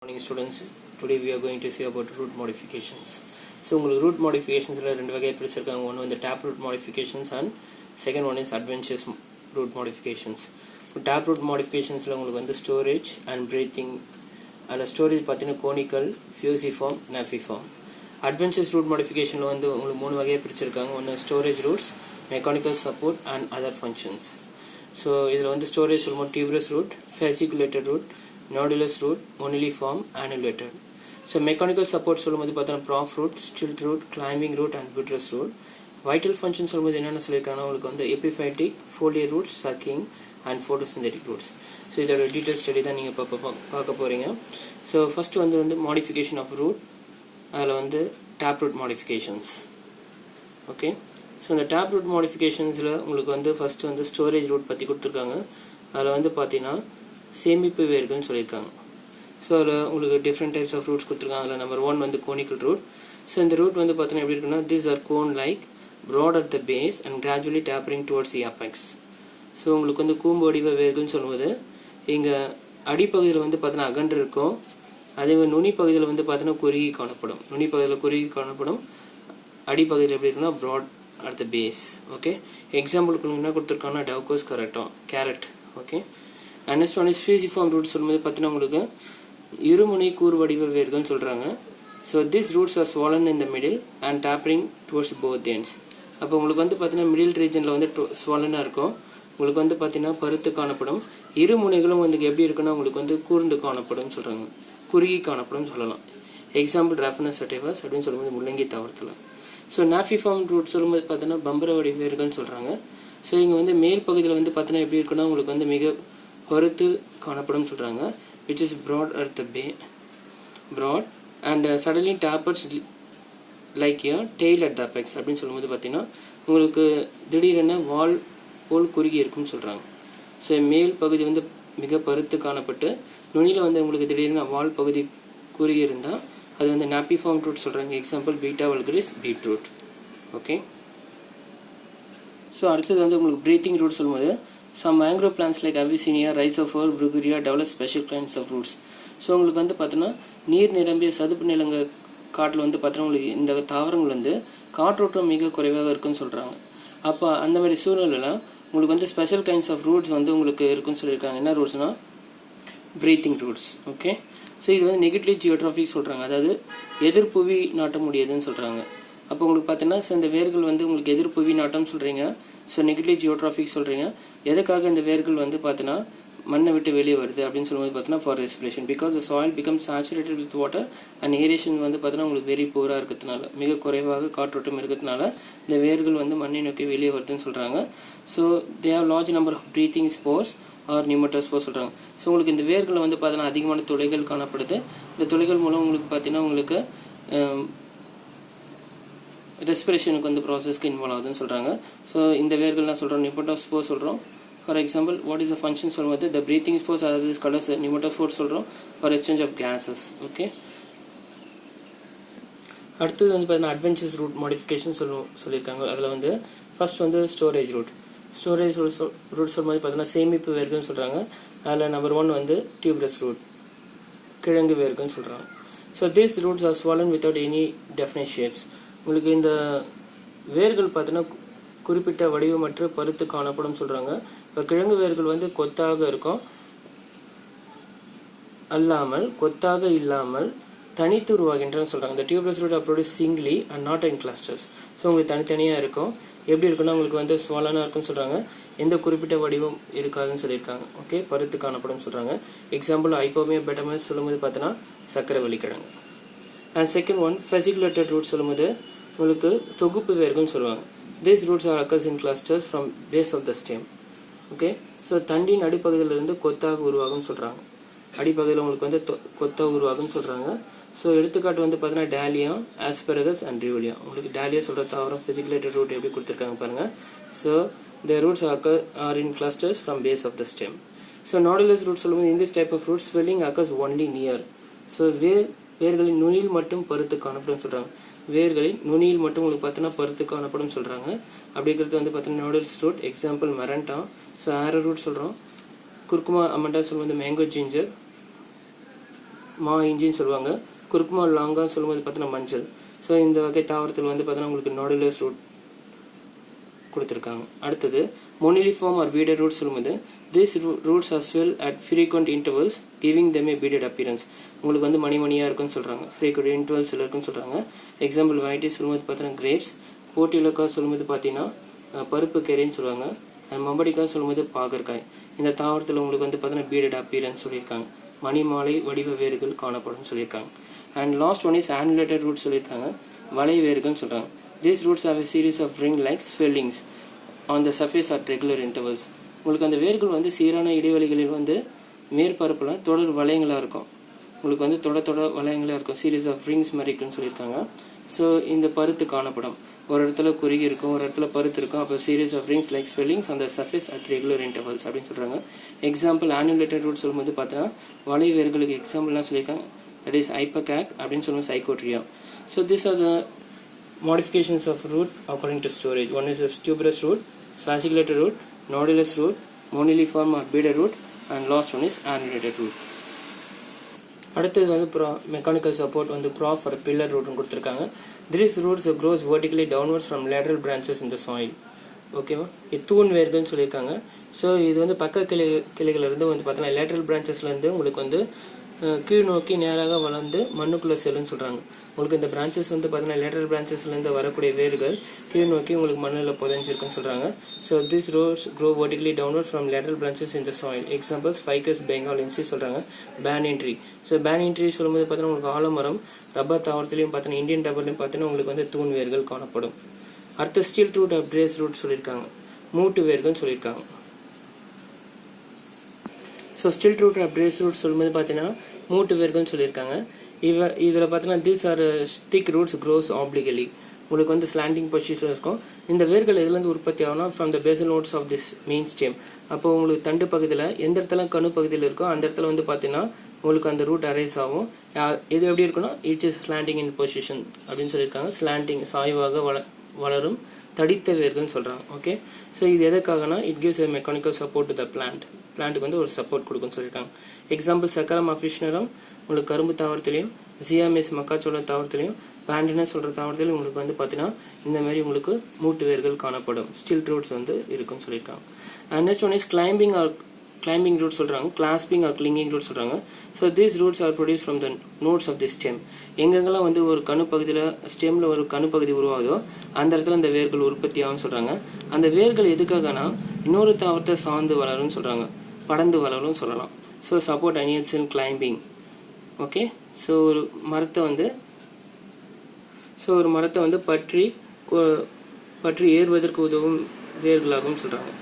Morning students, today we are going to see about root modifications. So root modifications ரெண்டு வகையை பிரிச்சிருக்காங்க. ஒன்று வந்து tap root modifications and second one is adventitious root modifications. Tap root modificationsல உங்களுக்கு வந்து storage and breathing, அதில் storage பார்த்தீங்கன்னா conical, fusiform, naviform. Adventitious root modificationல வந்து உங்களுக்கு மூணு வகையை பிரிச்சிருக்காங்க. ஒன்று storage roots, mechanical support and other functions. So இதில் வந்து storage சொல்லும்போது tuberous root, fasciculated root, nodulous root, moniliform, annulated. So mechanical support சொல்லும்போது பார்த்தோன்னா prof root, stilt root, climbing root and buttress root. Vital function சொல்லும்போது என்னென்ன சொல்லியிருக்காங்கன்னா உங்களுக்கு வந்து epiphytic, foliar roots, sucking and photosynthetic roots. So இதோட detail study தான் நீங்கள் பார்க்க போகிறீங்க. ஸோ ஃபஸ்ட்டு வந்து modification of root, அதில் வந்து tap root modifications. Okay, so இந்த tap root modificationsல உங்களுக்கு வந்து ஃபஸ்ட்டு வந்து ஸ்டோரேஜ் ரூட் பற்றி கொடுத்துருக்காங்க. அதில் வந்து பார்த்தீங்கன்னா சேமிப்பு வேர்கள்னு சொல்லியிருக்காங்க. ஸோ அதில் உங்களுக்கு டிஃப்ரெண்ட் டைப்ஸ் ஆஃப் ரூட்ஸ் கொடுத்துருக்காங்க. அதில் நம்பர் 1 வந்து கோனிக்கல் ரூட். ஸோ இந்த ரூட் வந்து பார்த்தீங்கன்னா எப்படி இருக்குன்னா, this are cone like, broad at the base and gradually tapering towards the apex. So உங்களுக்கு வந்து கூம்பு வடிவ வேர்கள்னு சொல்லும்போது இங்கே அடிப்பகுதியில் வந்து பார்த்தீங்கன்னா அகன்று இருக்கும். அதே மாதிரி நுனி பகுதியில் வந்து பார்த்தீங்கன்னா குறுகி காணப்படும். நுனி பகுதியில் குறுகி காணப்படும். அடிப்பகுதியில் எப்படி இருக்குன்னா broad at the base. Okay, எக்ஸாம்பிளுக்கு என்ன கொடுத்துருக்காங்கன்னா Daucus carrot. Okay, and next one is fusiform roots சொல்லும்போது பார்த்தீங்கன்னா உங்களுக்கு இருமுனை கூர் வடிவ வேர்கள்னு சொல்கிறாங்க. So this roots R swollen in the middle and tapering towards both ends. அப்போ உங்களுக்கு வந்து பார்த்தீங்கன்னா மிடில் ரீஜனில் வந்து swollen-ஆக இருக்கும். உங்களுக்கு வந்து பார்த்தீங்கன்னா பருத்து காணப்படும். இருமுனைகளும் வந்து எப்படி இருக்குன்னா உங்களுக்கு வந்து கூர்ந்து காணப்படும் சொல்கிறாங்க, குறுகி காணப்படும் சொல்லலாம். எக்ஸாம்பிள் ராஃபனஸ் சட்டைவாஸ் அப்படின்னு சொல்லும்போது முள்ளங்கி தாவரத்தில். ஸோ நாஃபிஃபார்ம் ரூட் சொல்லும்போது பார்த்தீங்கன்னா பம்பர வடிவ வேர்கள்னு சொல்கிறாங்க. ஸோ இங்கே வந்து மேல் பகுதியில் வந்து பார்த்தீங்கன்னா எப்படி இருக்குன்னா உங்களுக்கு வந்து மிக பருத்து காணப்படும் சொல்கிறாங்க, which is broad at the broad and suddenly tapers like a tail at the apex அப்படின்னு சொல்லும்போது பார்த்தீங்கன்னா உங்களுக்கு திடீரென வால் போல் குறுகி இருக்குன்னு சொல்கிறாங்க. ஸோ மேல் பகுதி வந்து மிக பருத்து காணப்பட்டு நுனியில் வந்து உங்களுக்கு திடீரென வால் பகுதி குறுகி இருந்தால் அது வந்து நாப்பிஃபார்ம் ரூட் சொல்கிறாங்க. Example beta vulgaris beetroot. Okay, so அடுத்தது வந்து உங்களுக்கு ப்ரீத்திங் ரூட் சொல்லும்போது some mangrove plants like Avicennia, Rhizophore, Bruguria develop special kinds of roots. So உங்களுக்கு வந்து பார்த்தீங்கன்னா நீர் நிரம்பிய சதுப்பு நிலங்க காட்டில் வந்து பார்த்தீங்கன்னா உங்களுக்கு இந்த தாவரங்கள் வந்து காற்றோட்டம் மிக குறைவாக இருக்குன்னு சொல்கிறாங்க. அப்போ அந்த மாதிரி சூழ்நிலையில் உங்களுக்கு வந்து ஸ்பெஷல் கைண்ட்ஸ் ஆஃப் ரூட்ஸ் வந்து உங்களுக்கு இருக்குன்னு சொல்லியிருக்காங்க. என்ன ரூட்ஸ்னால் ப்ரீத்திங் ரூட்ஸ். ஓகே, ஸோ இது வந்து நெகட்டிவ் ஜியோட்ராஃபிக் சொல்கிறாங்க, அதாவது எதிர்ப்புவி நாட்ட முடியாதுன்னு சொல்கிறாங்க. அப்போ உங்களுக்கு பார்த்தீங்கன்னா ஸோ இந்த வேர்கள் வந்து உங்களுக்கு எதிர்ப்புவி நாட்டம் சொல்கிறீங்க. ஸோ நெகட்டிவ் ஜியோட்ராஃபிக் சொல்கிறீங்க. எதுக்காக இந்த வேர்கள் வந்து பார்த்தீங்கன்னா மண்ணை விட்டு வெளியே வருது அப்படின்னு சொல்லும்போது பார்த்தீங்கன்னா for respiration, because the soil become saturated with water and aeration வந்து பார்த்தீங்கன்னா உங்களுக்கு வெரி பூராக இருக்கிறதுனால, மிக குறைவாக காற்றோட்டம் இருக்கிறதுனால இந்த வேர்கள் வந்து மண்ணை நோக்கி வெளியே வருதுன்னு சொல்கிறாங்க. So they have large number of breathing spores are pneumatophores சொல்கிறாங்க. ஸோ உங்களுக்கு இந்த வேர்களில் வந்து பார்த்தீங்கன்னா அதிகமான துளைகள் காணப்படுது. இந்த துளைகள் மூலம் உங்களுக்கு பார்த்தீங்கன்னா உங்களுக்கு ரெஸ்பிரேஷனுக்கு வந்து ப்ராசஸ்க்கு இன்வால்வ் ஆகுதுன்னு சொல்கிறாங்க. ஸோ இந்த வேர்கள்லாம் சொல்கிறோம் நியூமட்டோஸ்போர் சொல்கிறோம். For example what is the function சொல்லும்போது த ப்ரீத்திங் ஸ்போர்ஸ் அதாவது கலர்ஸ் நியூமட்டோஸ்போர் சொல்கிறோம் for exchange of gases. Okay, அடுத்தது வந்து பார்த்தீங்கன்னா அட்வென்ச்சர்ஸ் ரூட் மாடிஃபிகேஷன் சொல்லியிருக்காங்க. அதில் வந்து ஃபர்ஸ்ட் வந்து ஸ்டோரேஜ் ரூட் ரூட் சொல்லும்போது பார்த்தீங்கன்னா சேமிப்பு வேர்கள்னு சொல்கிறாங்க. அதில் நம்பர் 1 வந்து டியூப்ரஸ் ரூட், கிழங்கு வேர்கள்னு சொல்கிறாங்க. So these roots R swollen without any definite shapes. உங்களுக்கு இந்த வேர்கள் பார்த்தீங்கன்னா குறிப்பிட்ட வடிவமற்ற பருத்து காணப்படும் சொல்கிறாங்க. இப்போ கிழங்கு வேர்கள் வந்து கொத்தாக இருக்கும், கொத்தாக இல்லாமல் தனித்து உருவாகின்றன்னு சொல்கிறாங்க. இந்த டியூப்லெஸ் ரூட் அப்ரோடு singly and not in clusters. So உங்களுக்கு தனித்தனியாக இருக்கும். எப்படி இருக்குன்னா உங்களுக்கு வந்து ஸ்வாலனாக இருக்குன்னு சொல்கிறாங்க, எந்த குறிப்பிட்ட வடிவம் இருக்காதுன்னு சொல்லியிருக்காங்க. ஓகே, பருத்து காணப்படும் சொல்கிறாங்க. எக்ஸாம்பிள் ஐப்போமியா பெட்டமஸ் சொல்லும்போது பார்த்தீங்கன்னா சக்கரவள்ளி கிழங்கு. And second one fasciculated root சொல்லும்போது உங்களுக்கு தொகுப்பு வேர்கள்னு சொல்லுவாங்க. These roots are occurs in clusters from base of the stem. Okay, so தண்டின் அடிப்பகுதியிலிருந்து கொத்தாக உருவாகும்னு சொல்கிறாங்க. அடிப்பகுதியில் உங்களுக்கு வந்து கொத்தாக உருவாகும்னு சொல்கிறாங்க. ஸோ எடுத்துக்காட்டு வந்து பார்த்தீங்கன்னா டாலியா, ஆஸ்பெரகஸ் அண்ட் ரியூலியா. உங்களுக்கு டாலியா சொல்கிற தாவரம் ஃபெசிகுலேட்டட் ரூட் எப்படி கொடுத்துருக்காங்க பாருங்கள். So the roots are in clusters from base of the stem. So nodulose root சொல்லும்போது இந்த type of root swelling occurs only near. So வேர்களின் நுனியில் மட்டும் பருத்து காணப்படும் சொல்கிறாங்க. வேர்களின் நுனியில் மட்டும் உங்களுக்கு பார்த்தீங்கன்னா பருத்து காணப்படும் சொல்கிறாங்க. அப்படி இருக்கிறது வந்து பார்த்தீங்கன்னா நோடல்ஸ் ரூட். Example Mirinda. ஸோ ஆரோ ரூட் சொல்கிறோம். குர்குமா அமண்டா சொல்லுவது மேங்கோ ஜிஞ்சர். மா இஞ்சின்னு சொல்லுவாங்க. குர்குமா லாங்கான்னு சொல்லும்போது பார்த்தீங்கன்னா மஞ்சள். ஸோ இந்த வகை தாவரத்தில் வந்து பார்த்தீங்கன்னா உங்களுக்கு நோடுலஸ் ரூட் கொடுத்துருக்காங்க. அடுத்தது மொனிலிஃபார்ம் ஆர் பீடட் ரூட் சொல்லும்போது this roots R swell at frequent intervals giving them A பீடட் appearance. உங்களுக்கு வந்து மணிமணியாக இருக்குன்னு சொல்கிறாங்க. ஃப்ரீக்வெண்ட் இன்டர்வல்ஸில் இருக்குன்னு சொல்கிறாங்க. எக்ஸாம்பிள் வெரைட்டிஸ் சொல்லும்போது பார்த்தீங்கன்னா கிரேப்ஸ், போர்ட்டிலோக்கா சொல்லும்போது பார்த்தீங்கன்னா பருப்பு கீரைன்னு சொல்லுவாங்க. அண்ட் மம்படிக்காய் சொல்லும்போது பாகற்காய். இந்த தாவரத்தில் உங்களுக்கு வந்து பார்த்தீங்கன்னா பீடட் அப்பியரன்ஸ் சொல்லியிருக்காங்க. மணிமாலை வடிவ வேர்கள் காணப்படும் சொல்லியிருக்காங்க. And last one is annulated root சொல்லியிருக்காங்க. வலை வேர்கள்னு சொல்கிறாங்க. These roots have a series of ring-like swellings on the surface at regular intervals. உங்களுக்கு அந்த வேர்கள் வந்து சீரான இடைவெளிகளில் வந்து மேற்பரப்பில் தொடர் வளையங்களாக இருக்கும். உங்களுக்கு வந்து தொடர் வளையங்களாக இருக்கும். சீரீஸ் ஆஃப் ரிங்ஸ் மாதிரி இருக்குன்னு சொல்லியிருக்காங்க. ஸோ இந்த பருத்து காணப்படும். ஒரு இடத்துல குறுகி இருக்கும், ஒரு இடத்துல பருத்து இருக்கும். அப்போ series of rings like swellings அந்த சர்ஃபேஸ் அட் ரெகுலர் இன்டர்வல்ஸ் அப்படின்னு சொல்கிறாங்க. எக்ஸாம்பிள் annulated ரூட் சொல்லும்போது பார்த்தீங்கன்னா வலை வேர்களுக்கு எக்ஸாம்பிள்லாம் சொல்லியிருக்காங்க. தட் இஸ் ஐப்பகாக் அப்படின்னு சொல்லுவோம், Psychotria. So this are the modifications of root according to storage. One is a tuberous root, fasciculated root, nodulous root, moniliform or beaded root, and last one is annulated root. அடுத்தது வந்து mechanical support வந்து for pillar ரூட்னு கொடுத்துருக்காங்க. These roots grows vertically downwards from lateral branches in the soil. ஓகேவா, இது தூண் வேர்கள்னு சொல்லியிருக்காங்க. So இது வந்து பக்க கிளைகளிலிருந்து வந்து பார்த்தீங்கன்னா லேட்ரல் பிரான்ச்சஸ்லேருந்து உங்களுக்கு வந்து கீழ் நோக்கி நேராக வளர்ந்து மண்ணுக்குள்ளே செல்லுன்னு சொல்கிறாங்க. உங்களுக்கு இந்த பிரான்ச்சஸ் வந்து பார்த்தீங்கன்னா லேட்டரல் பிரான்ச்சஸ்லேருந்து வரக்கூடிய வேர்கள் கீழ் நோக்கி உங்களுக்கு மண்ணில் புதைஞ்சிருக்குன்னு சொல்கிறாங்க. So this roots grow vertically downward from lateral branches in the soil. Examples Ficus benghalensis சொல்கிறாங்க. Banyan tree. So banyan tree சொல்லும்போது பார்த்தீங்கன்னா உங்களுக்கு ஆலமரம், ரப்பர் தாவரத்துலையும் பார்த்தீங்கன்னா இந்தியன் ரப்பர்லையும் பார்த்தீங்கன்னா உங்களுக்கு வந்து தூண் வேர்கள் காணப்படும். அடுத்த stilt root of brace root சொல்லியிருக்காங்க. மூட்டு வேர்கள்னு சொல்லியிருக்காங்க. So stilt root of brace root சொல்லும்போது பார்த்தீங்கன்னா மூட்டு வேர்கள்னு சொல்லியிருக்காங்க. இதில் பார்த்தீங்கன்னா these are thick roots grows obliquely. உங்களுக்கு வந்து ஸ்லாண்டிங் பொசிஷன் இருக்கும். இந்த வேர்கள் எதுலேருந்து உற்பத்தி ஆகும்னா from the basal nodes of this main stem. அப்போ உங்களுக்கு தண்டு பகுதியில் எந்த இடத்துல கணு பகுதியில் இருக்கோ அந்த இடத்துல வந்து பார்த்தீங்கன்னா உங்களுக்கு அந்த ரூட் அரைஸ் ஆகும். இது எப்படி இருக்குன்னா it's is slanting in position அப்படின்னு சொல்லியிருக்காங்க. ஸ்லாண்டிங் சாய்வாக வளரும் தடித்த வேர்கள்னு சொல்கிறாங்க. ஓகே, ஸோ இது எதுக்காகனா it gives a mechanical support to the பிளான்ட்டுக்கு வந்து ஒரு சப்போர்ட் கொடுக்குன்னு சொல்லியிருக்காங்க. எக்ஸாம்பிள் சக்கரம் அஃபிஷ்னரம் உங்களுக்கு கரும்பு தாவரத்துலையும், ஜியாமிஸ் மக்காச்சோள தாவரத்துலையும், பேண்டினஸ் சொல்கிற தாவரத்துலையும் உங்களுக்கு வந்து பார்த்தீங்கன்னா இந்த மாதிரி உங்களுக்கு மூட்டு வேர்கள் காணப்படும். ஸ்டில் ரூட்ஸ் வந்து இருக்குன்னு சொல்லியிருக்காங்க. And next one is climbing root சொல்கிறாங்க. கிளாஸ்பிங் ஆர் கிளிங்கிங் ரூட் சொல்கிறாங்க. So these roots are produce from the nodes of the stem. எங்கெங்கெல்லாம் வந்து ஒரு கணு பகுதியில் ஸ்டெம்மில் ஒரு கணு பகுதி உருவாகுதோ அந்த இடத்துல இந்த வேர்கள் உற்பத்தி ஆகும்னு சொல்கிறாங்க. அந்த வேர்கள் எதுக்காகனா இன்னொரு தாவரத்தை சார்ந்து வளரும்னு சொல்கிறாங்க, படர்ந்து வளரும்னு சொல்லலாம். ஸோ சப்போர்ட் அனியப்ஸ் இன் கிளைம்பிங். ஓகே, ஸோ ஒரு மரத்தை வந்து பற்றி ஏறுவதற்கு உதவும் வேர்களாகவும் சொல்கிறாங்க.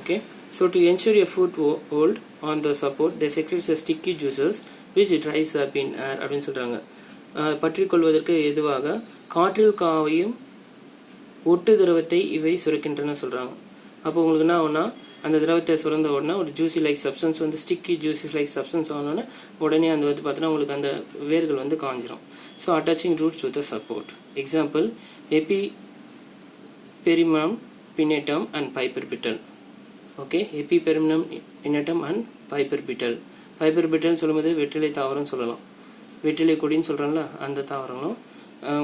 Okay, so to ensure a foothold on the support they secrete sticky juices which dries up in air அப்படின்னு சொல்கிறாங்க. பற்றிக் கொள்வதற்கு எதுவாக காற்றில் காயும் ஒட்டு திரவத்தை இவை சுரக்கின்றன சொல்கிறாங்க. அப்போ உங்களுக்கு என்ன ஆகும்னா அந்த திரவத்தை சுரந்த உடனே ஒரு ஜூசி லைக் சப்ஸ்டன்ஸ் வந்து ஸ்டிக்கி ஜூசி லைக் சப்ஸ்டன்ஸ் ஆனோடனே உடனே அந்த வந்து பார்த்தீங்கன்னா உங்களுக்கு அந்த வேர்கள் வந்து காஞ்சிரும். So attaching roots to the support. Example Epipremnum pinnatum and Piper betle. Okay, Epipremnum pinnatum and Piper betle. Piper பிட்டல்னு சொல்லும்போது வெற்றிலை தாவரம் சொல்லலாம். வெற்றிலை கொடின்னு சொல்கிறோம்ல அந்த தாவரங்களும்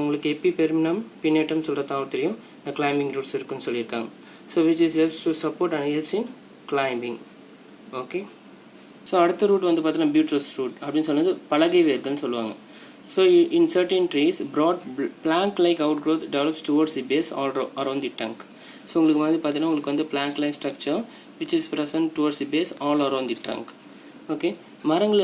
உங்களுக்கு எபிபெரிமம் பின்னேட்டம் சொல்கிற தாவரத்திலையும் இந்த கிளைம்பிங் ரூட்ஸ் இருக்குன்னு சொல்லியிருக்காங்க. So which is helps to support and helps in climbing. Okay, so அடுத்த ரூட் வந்து பார்த்தீங்கன்னா பியூட்ரஸ் ரூட் அப்படின்னு சொன்னது பலகை வேர்கள்னு சொல்லுவாங்க. So in certain trees broad plank like out growth develops towards the base around the trunk. So உங்களுக்கு வந்து பார்த்தீங்கன்னா உங்களுக்கு வந்து plank like structure which is present towards the base all around the trunk. Okay, மரங்கள்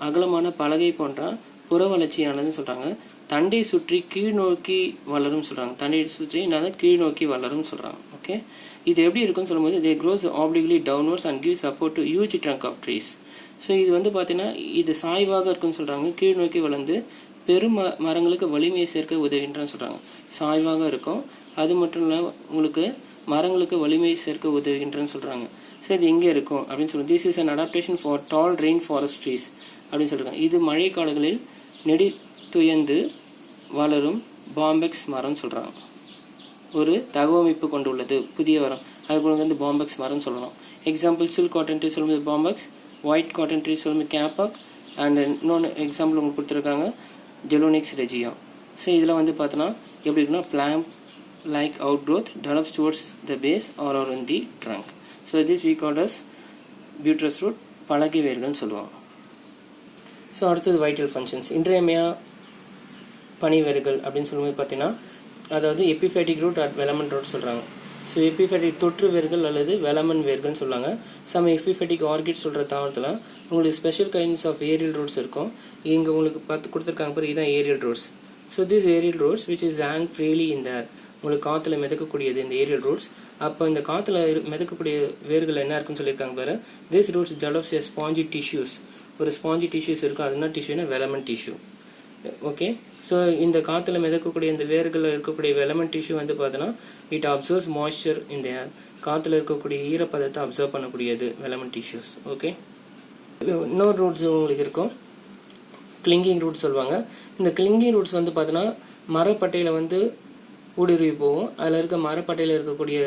அகலமான பலகை போன்ற புற வளர்ச்சியானதுன்னு சொல்கிறாங்க. தண்டை சுற்றி கீழ் நோக்கி வளரும் சொல்கிறாங்க. தண்டை சுற்றி என்னது கீழ் நோக்கி வளரும் சொல்கிறாங்க. ஓகே, இது எப்படி இருக்குன்னு சொல்லும்போது they grows obliquely downwards and gives support to huge trunk of trees. So இது வந்து பார்த்தீங்கன்னா இது சாய்வாக இருக்குன்னு சொல்கிறாங்க. கீழ் நோக்கி வளர்ந்து பெரும் மரங்களுக்கு வலிமையை சேர்க்க உதவுகின்றன்னு சொல்கிறாங்க. சாய்வாக இருக்கும், அது மட்டும் இல்லை உங்களுக்கு மரங்களுக்கு வலிமையை சேர்க்க உதவுகின்றன்னு சொல்கிறாங்க. ஸோ இது எங்கே இருக்கும் அப்படின்னு சொல்லுவோம். This is an adaptation for tall rain forest trees அப்படின்னு சொல்கிறாங்க. இது மழை காடுகளில் நெடி துயர்ந்து வளரும் பாம்பெக்ஸ் மரம்னு சொல்கிறாங்க. ஒரு தகவமைப்பு கொண்டுள்ளது புதிய மரம், அதுக்கு வந்து பாம்பெக்ஸ் மரம்னு சொல்லலாம். எக்ஸாம்பிள் சில்க் காட்டன் ட்ரீ சொல்லும்போது பாம்பெக்ஸ், ஒயிட் காட்டன் ட்ரீ சொல்லும்போது கேப்பாக், அண்ட் இன்னொன்று எக்ஸாம்பிள் உங்களுக்கு கொடுத்துருக்காங்க ஜெலோனிக்ஸ் ரெஜியா. ஸோ இதில் வந்து பார்த்தோன்னா எப்படி இருக்குன்னா plant like outgrowth develops towards the base or in the trunk. So this we call as buttress root, பலகை வேர்கள் சொல்லுவாங்க. ஸோ அடுத்தது வைட்டல் ஃபங்க்ஷன்ஸ். இன்றியமையா பனி வேர்கள் அப்படின்னு சொல்லும்போது பார்த்தீங்கன்னா அதாவது எபிஃபேட்டிக் ரூட் அட் வெலமன் ரூட் சொல்கிறாங்க. ஸோ எபிஃபேட்டிக் தொற்று வேர்கள் அல்லது வெலமன் வேர்கள்னு சொல்லுவாங்க. சம் எபிஃபேட்டிக் ஆர்கிட் சொல்கிற தாவரத்தில் உங்களுக்கு special kinds of aerial roots இருக்கும். இங்கே உங்களுக்கு பார்த்து கொடுத்துருக்காங்க பாரு, இதுதான் aerial roots. So this aerial roots which is hang freely இந்த உங்களுக்கு காற்றுல மிதக்கக்கூடியது இந்த ஏரியல் ரூட்ஸ். அப்போ இந்த காற்றுல மிதக்கக்கூடிய வேர்கள் என்ன இருக்குன்னு சொல்லியிருக்காங்க பாரு. This roots develops a spongy tissues. ஒரு ஸ்பாஞ்சி டிஷ்யூஸ் இருக்கும். அது என்ன டிஷ்யூனா வெலமன் டிஷ்யூ. ஓகே. ஸோ இந்த காற்றுல மிதக்கக்கூடிய இந்த வேர்களில் இருக்கக்கூடிய வெலமன் டிஷ்யூ வந்து பார்த்தோன்னா இட் அப்சர்வ்ஸ் மாய்ஸ்சர். இந்த காற்றுல இருக்கக்கூடிய ஈரப்பதத்தை அப்சர்வ் பண்ணக்கூடியது வெலமன் டிஷ்யூஸ். ஓகே. இன்னொரு ரூட்ஸ் உங்களுக்கு இருக்கும், கிளிங்கிங் ரூட்ஸ் சொல்லுவாங்க. இந்த கிளிங்கிங் ரூட்ஸ் வந்து பார்த்தோன்னா மரப்பட்டையில் வந்து ஊடுருவி போகும். அதில் இருக்க மரப்பட்டையில் இருக்கக்கூடிய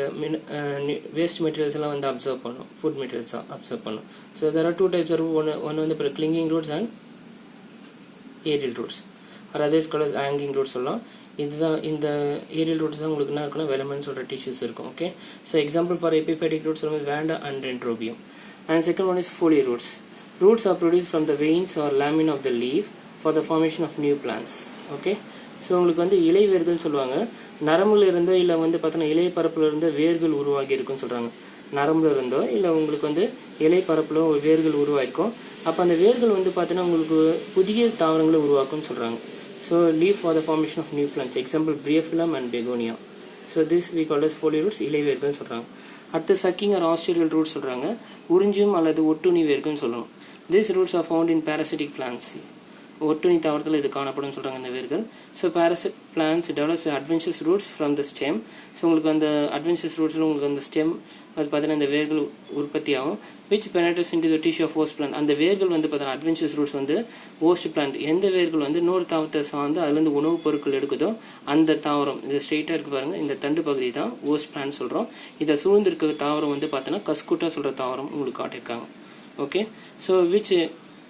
வேஸ்ட் மெட்டீரியல்ஸ் எல்லாம் வந்து அப்சர்வ் பண்ணும், ஃபுட் மெட்டீரியல்ஸாக அப்சர்வ் பண்ணும். So there are two types or ஒன்று வந்து இப்போ clinging roots and aerial roots or others called as hanging roots சொல்லலாம். இதுதான் இந்த ஏரியல் ரூட்ஸ் தான் உங்களுக்கு என்ன இருக்குன்னா வெலமன் சொல்கிற டிஷ்யூஸ் இருக்கும். Okay. So example for epiphytic roots சொல்லும்போது Vanda and Dendrobium. And second one is foliar roots. Roots are produced from the veins or lamina of the leaf for the formation of new plants. Okay. So உங்களுக்கு வந்து இலை வேர்கள் சொல்லுவாங்க. நரம்புல இருந்தோ இல்லை வந்து பார்த்தோன்னா இலை பரப்பில் இருந்தோ வேர்கள் உருவாகி இருக்குன்னு சொல்கிறாங்க. நரம்புல இருந்தோ இல்லை உங்களுக்கு வந்து இலை பரப்பில் வேர்கள் உருவாயிருக்கும். அப்போ அந்த வேர்கள் வந்து பார்த்தோன்னா உங்களுக்கு புதிய தாவரங்களை உருவாக்கும்னு சொல்கிறாங்க. So leave for the formation of new plants. Example Bryophyllum and Begonia. So this we call as foliar roots, இலை வேர்கள்னு சொல்கிறாங்க. அடுத்து சக்கிங் ஆர் ஆஸ்ட்ரேலியல் ரூட்ஸ் சொல்கிறாங்க. உறிஞ்சும் அல்லது ஒட்டுணி வேர்கள்னு சொல்லணும். These roots are found in parasitic plants. ஒட்டுணி தாவரத்தில் இது காணப்படும் சொல்கிறாங்க இந்த வேர்கள். So parasitic plants develops adventitious roots from the stem. So உங்களுக்கு அந்த adventitious rooட்ஸில் உங்களுக்கு அந்த ஸ்டெம் அது பார்த்தீங்கன்னா இந்த வேர்கள் உற்பத்தி ஆகும். which penetrates into the tissue of host plant. அந்த வேர்கள் வந்து பார்த்தீங்கன்னா adventitious roots வந்து host plant, எந்த வேர்கள் வந்து இன்னொரு தாவரத்தை சார்ந்து அதுலேருந்து உணவுப் பொருட்கள் எடுக்குதோ அந்த தாவரம், இது ஸ்ட்ரெயிட்டாக இருக்குது பாருங்கள், இந்த தண்டு பகுதி தான் host plant சொல்கிறோம். இதை சூழ்ந்து இருக்கிற தாவரம் வந்து பார்த்தீங்கன்னா கஸ்குட்டா சொல்கிற தாவரம் உங்களுக்கு காட்டியிருக்காங்க. Okay, so which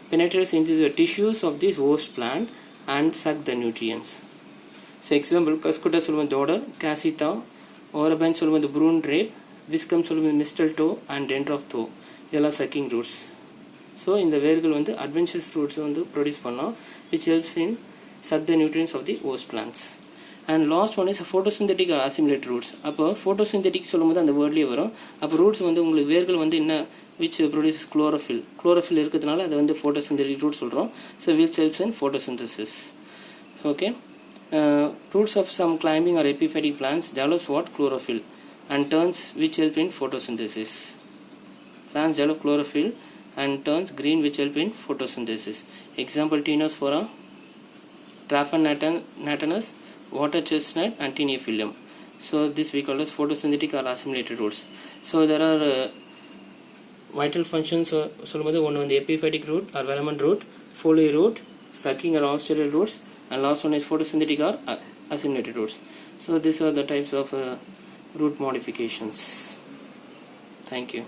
penetrates into the tissues of this host plant and suck the nutrients. So example, Cuscuta சொல்லும்போது dodder, Cassita, Orabans சொல்லும்போது brown drape, Viscum சொல்லும்போது mistletoe and dendrophtho. இதெல்லாம் sucking roots. So இந்த வேர்கள் வந்து adventitious roots வந்து produce பண்ணோம், which helps in suck the nutrients of the host plants. And last one is photosynthetic or assimilated roots. அப்போ photosynthetic சொல்லும்போது அந்த வேர்ட்லேயே வரும். அப்போ ரூட்ஸ் வந்து உங்களுக்கு வேர்கள் வந்து என்ன which produces chlorophyll. chlorophyll இருக்கிறதுனால அதை வந்து photosynthetic root சொல்கிறோம். So which helps in photosynthesis. Okay. Roots of some climbing or epiphytic plants develops what? Chlorophyll and turns which help in photosynthesis. Plants develop chlorophyll and turns green which help in photosynthesis. Example Tinospora, Traphanatanus, water chestnut and Tinephyllum. So this we call as photosynthetic or assimilated roots. So there are vital functions. சொல்லும்போது ஒன்று வந்து epiphytic root or velamen root, foliar root, sucking or auxiliary roots, and last one is photosynthetic or assimilated roots. So these are the types of root modifications. Thank you.